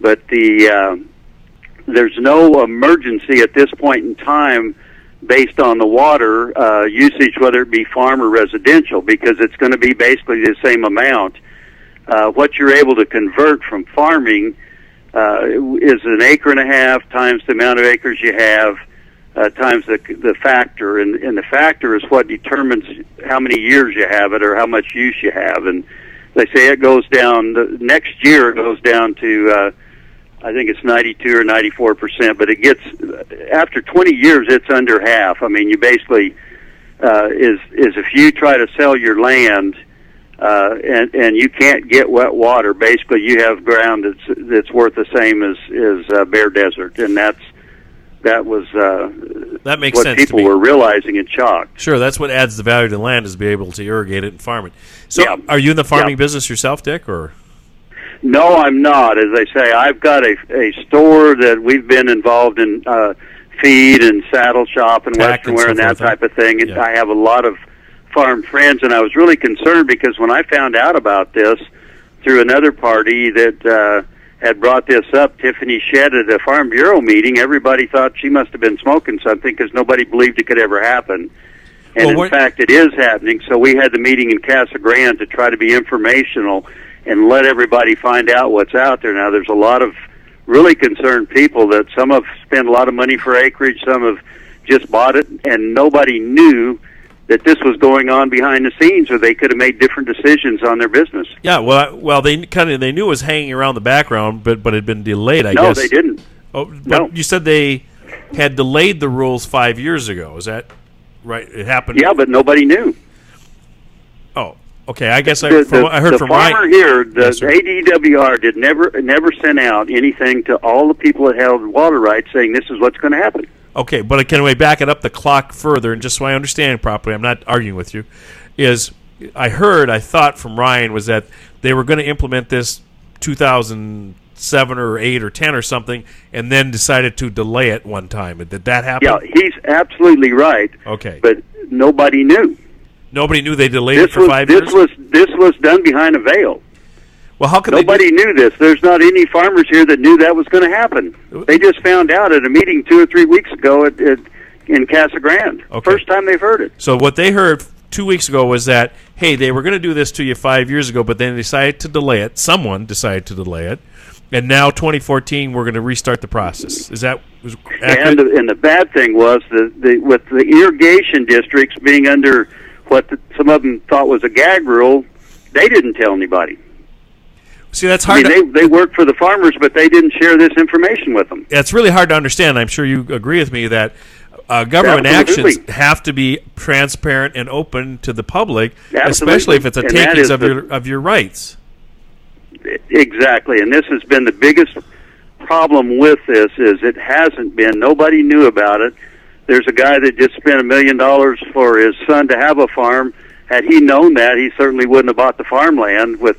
But there's no emergency at this point in time based on the water usage, whether it be farm or residential, because it's going to be basically the same amount. What you're able to convert from farming is 1.5 acres times the amount of acres you have, times the factor, and the factor is what determines how many years you have it or how much use you have. And they say it goes down, the next year it goes down to, I think it's 92 or 94%, but it gets, after 20 years, it's under half. I mean, you basically, is if you try to sell your land, and you can't get wet water, basically you have ground that's worth the same as bare desert, and that makes what sense people to me. were realizing in Chalk. Sure, that's what adds the value to the land, is be able to irrigate it and farm it. So, Yeah. are you in the farming business yourself, Dick, or? No, I'm not. As I say, I've got a store that we've been involved in, feed and saddle shop and Tack western and wear so and that forth, type of thing. And yeah. I have a lot of farm friends, and I was really concerned because when I found out about this through another party that had brought this up, Tiffany Shedd, at a Farm Bureau meeting, everybody thought she must have been smoking something because nobody believed it could ever happen. And in fact, it is happening. So we had the meeting in Casa Grande to try to be informational and let everybody find out what's out there. Now, there's a lot of really concerned people that some have spent a lot of money for acreage, some have just bought it, and nobody knew that this was going on behind the scenes, or they could have made different decisions on their business. Yeah, well, they knew it was hanging around the background, but it had been delayed. I guess. No, they didn't. Oh, but No. you said they had delayed the rules 5 years ago. Is that right? It happened. Yeah, but nobody knew. Oh, okay. I guess I heard the from farmer Ryan. here, the Yes, sir. ADWR did never sent out anything to all the people that held water rights saying this is what's going to happen. Okay, but can we back it up the clock further, and just so I understand properly, I'm not arguing with you, is I thought from Ryan was that they were going to implement this 2007 or 8 or 10 or something, and then decided to delay it one time. Did that happen? Yeah, he's absolutely right. Okay. But nobody knew. Nobody knew they delayed it for 5 years? This was done behind a veil. Well, how could Nobody knew this. There's not any farmers here that knew that was going to happen. They just found out at a meeting 2 or 3 weeks ago in Casa Grande. Okay. First time they've heard it. So what they heard 2 weeks ago was that, hey, they were going to do this to you 5 years ago, but then they decided to delay it. Someone decided to delay it. And now, 2014, we're going to restart the process. Is that accurate? And the bad thing was with the irrigation districts being under what some of them thought was a gag rule, they didn't tell anybody. See, that's hard. They worked for the farmers, but they didn't share this information with them. It's really hard to understand. I'm sure you agree with me that government Absolutely. actions have to be transparent and open to the public, Absolutely. especially if it's a And that takings is of your rights. Exactly, and this has been the biggest problem with this is it hasn't been. Nobody knew about it. There's a guy that just spent $1 million for his son to have a farm. Had he known that, he certainly wouldn't have bought the farmland. With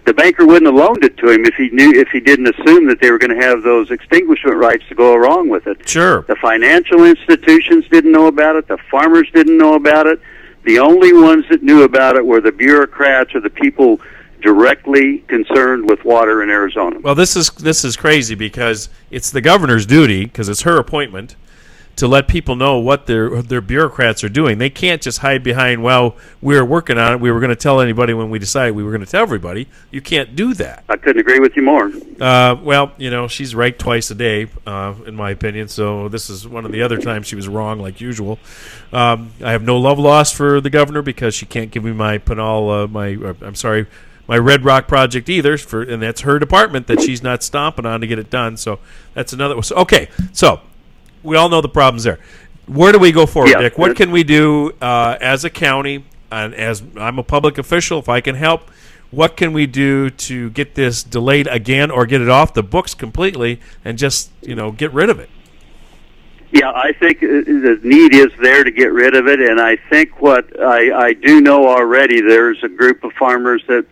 the banker wouldn't have loaned it to him if he didn't assume that they were going to have those extinguishment rights to go along with it. Sure. The financial institutions didn't know about it. The farmers didn't know about it. The only ones that knew about it were the bureaucrats or the people directly concerned with water in Arizona. Well, this is crazy because it's the governor's duty, because it's her appointment, to let people know what their bureaucrats are doing. They can't just hide behind, well, we're working on it. We were going to tell anybody when we decided we were going to tell everybody. You can't do that. I couldn't agree with you more. Well, she's right twice a day, in my opinion, so this is one of the other times she was wrong, like usual. I have no love lost for the governor because she can't give me my my Red Rock project either, and that's her department that she's not stomping on to get it done. So that's another one. So, okay, so we all know the problems there. Where do we go forward, Dick? What can we do as a county, and as I'm a public official, if I can help, what can we do to get this delayed again or get it off the books completely and just, get rid of it? Yeah, I think the need is there to get rid of it, and I think what I do know already, there's a group of farmers that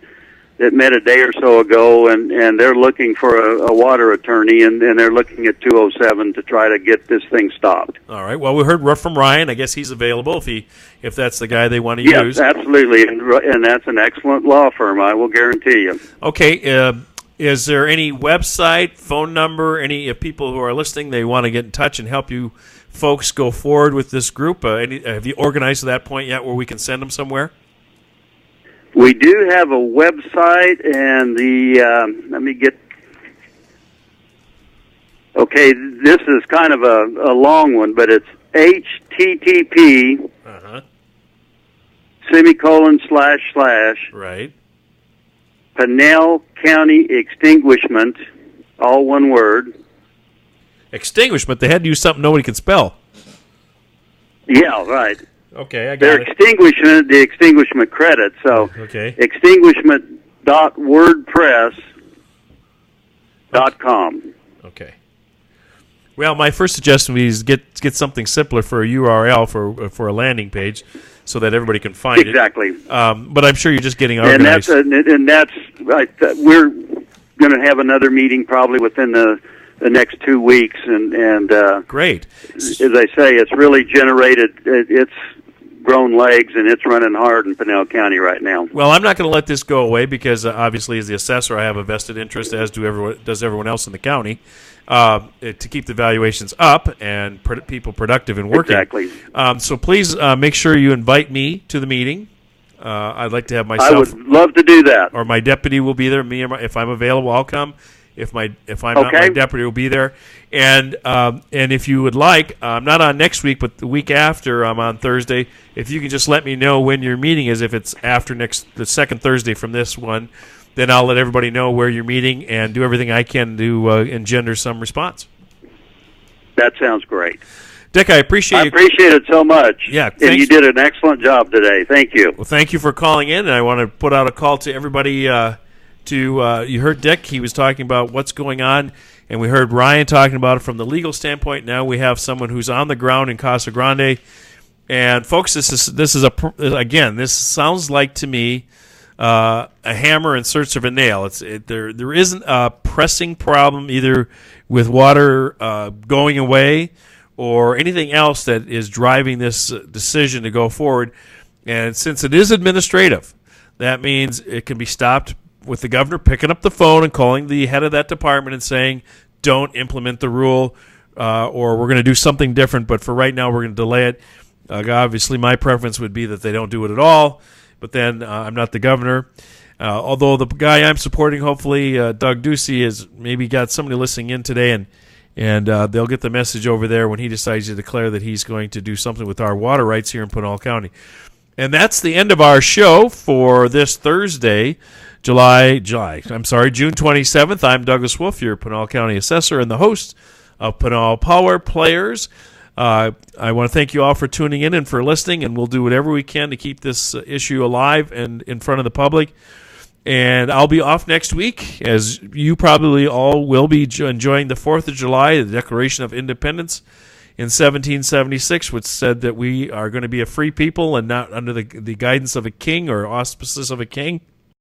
met a day or so ago, and they're looking for a water attorney, and they're looking at 207 to try to get this thing stopped. All right. Well, we heard from Ryan. I guess he's available if that's the guy they want to use. Yes, absolutely, and that's an excellent law firm, I will guarantee you. Okay. Is there any website, phone number, any people who are listening, they want to get in touch and help you folks go forward with this group? Have you organized to that point yet where we can send them somewhere? We do have a website, and let me get. Okay, this is kind of a long one, but it's HTTP semicolon / Right. Pinell County Extinguishment, all one word. Extinguishment. They had to use something nobody can spell. Yeah, right. Okay, I got They're it. extinguishing the extinguishment credit, so Okay. extinguishment.wordpress.com. Okay. Well, my first suggestion is get something simpler for a URL for a landing page, so that everybody can find Exactly. it. But I'm sure you're just getting And organized. that's right. We're going to have another meeting probably within the next 2 weeks, and Great. as I say, it's really generated. It's grown legs, and it's running hard in Pinell County right now. Well, I'm not going to let this go away because obviously, as the assessor, I have a vested interest, as does everyone else in the county, to keep the valuations up and people productive and working. Exactly. So please make sure you invite me to the meeting. I'd like to have I myself would love to do that. or my deputy will be there. If I'm available, I'll come. If I'm not, my deputy will be there. And if you would like, I'm not on next week, but the week after, I'm on Thursday. If you can just let me know when your meeting is, if it's after the second Thursday from this one, then I'll let everybody know where you're meeting and do everything I can to engender some response. That sounds great. Dick, I appreciate I you. appreciate it so much. Yeah, and thanks. you did an excellent job today. Thank you. Well, thank you for calling in, and I want to put out a call to everybody. You heard Dick; he was talking about what's going on, and we heard Ryan talking about it from the legal standpoint. Now we have someone who's on the ground in Casa Grande, and folks, this sounds like to me a hammer in search of a nail. There isn't a pressing problem either with water going away or anything else that is driving this decision to go forward. And since it is administrative, that means it can be stopped with the governor picking up the phone and calling the head of that department and saying, don't implement the rule, or we're going to do something different, but for right now we're going to delay it. Obviously, my preference would be that they don't do it at all, but then I'm not the governor. Although the guy I'm supporting, hopefully, Doug Ducey, has maybe got somebody listening in today, and they'll get the message over there when he decides to declare that he's going to do something with our water rights here in Pinell County. And that's the end of our show for this Thursday, June 27th. I'm Douglas Wolf, your Pinell County Assessor and the host of Pinell Power Players. I want to thank you all for tuning in and for listening, and we'll do whatever we can to keep this issue alive and in front of the public. And I'll be off next week, as you probably all will be enjoying the 4th of July, the Declaration of Independence in 1776, which said that we are going to be a free people and not under the guidance of a king or auspices of a king.